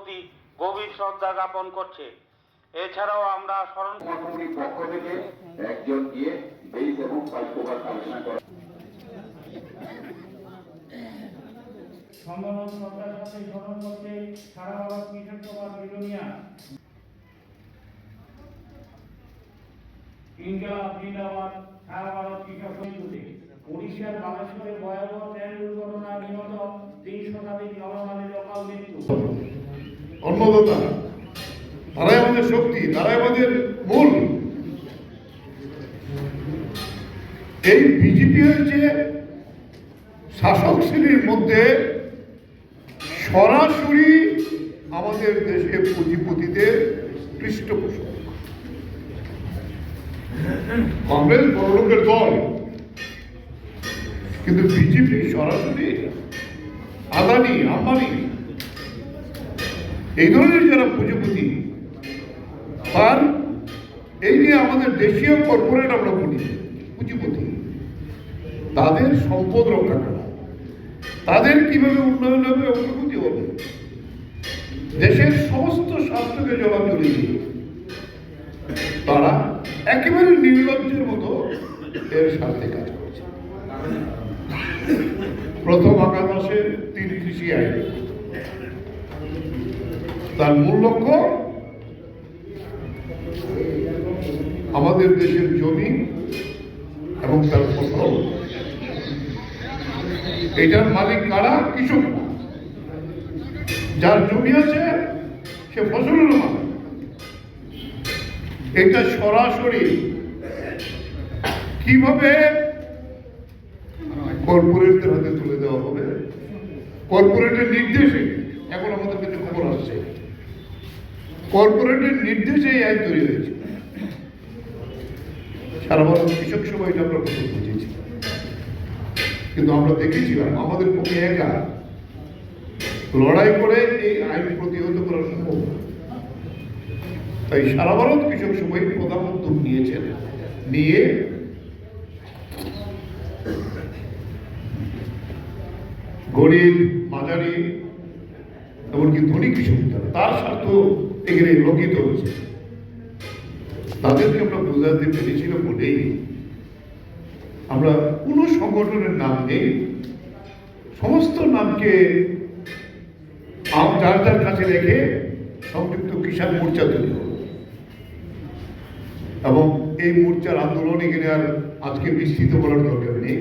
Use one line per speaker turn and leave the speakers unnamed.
প্রতি গভীর শ্রদ্ধা জ্ঞাপন করছে। এছাড়াও আমরা স্মরণ
কমিটির পক্ষ থেকে একজন গিয়ে বেস এবং বাক্যবার আলোচনা করা।
সম্মেলন শ্রদ্ধার সাথে স্মরণ করতে সারা ভারত মিশন সভা বিলোনিয়া ইনকিলাব জিন্দাবাদ সারা ভারত কৃষক সমিতি উড়িষ্যার বালেশ্বরের ভয়াবহ ট্রেন দুর্ঘটনায় নিহত 3 শতাধিক নরনারীর অকাল মৃত্যু।
অন্নদাতা তারাই আমাদের শক্তি, তারাই আমাদের মূল। এই বিজেপির যে শাসক শ্রেণীর মধ্যে সরাসরি আমাদের দেশে পুঁজিপতিদের পৃষ্ঠপোষক। কংগ্রেস বড়লোকের দল, কিন্তু বিজেপি সরাসরি আদানি আম্বানি এই ধরনের যারা পুঁজিপতি, তার এই যে আমাদের দেশীয় কর্পোরেট আমরা বলি পুঁজিপতি, তাদের সম্পদ রক্ষা করা, তাদের কিভাবে উন্নয়ন হবে, অগ্রগতি হবে, দেশের সমস্ত স্বার্থকে জবাবদিহি দিয়ে তারা একেবারে নির্লজ্জের মতো এর সাথে কাজ করছে। প্রথম আকাশে 3 কৃষি আইন, তার মূল লক্ষ্য আমাদের দেশের জমি এবং তার ফসল, এটার মালিক কারা? কৃষক। যার জমি আছে সে ফসলের মালিক। এটা সরাসরি কিভাবে কর্পোরেটদের হাতে তুলে দেওয়া হবে, কর্পোরেটের নির্দেশে, এখন আমাদের কাছে খবর আসছে কর্পোরেটের নির্দেশে এই আইন তৈরি হয়েছে। সারা ভারত কৃষক সভা এটা আমরা প্রথম বুঝেছি, কিন্তু আমরা দেখেছিলাম আমাদের পক্ষে একা লড়াই করে এই আইন প্রতিহত করা সম্ভব না। তাই সারা ভারত কৃষক সভাই প্রধান উদ্যোগ নিয়েছেন, নিয়ে গরিব, মাঝারি, এমনকি ধনী কৃষক তার স্বার্থ এখানে লঙ্ঘিত হচ্ছে, তাদেরকে আমরা বোঝাতে পেরেছিলাম বলেই আমরা কোনো সংগঠনের নাম নেই, সমস্ত নামকে যার যার কাছে রেখে সংযুক্ত কিষাণ মোর্চা তৈরি হল। এবং এই মোর্চার আন্দোলন এখানে আর আজকে বিস্তৃত করার দরকার নেই।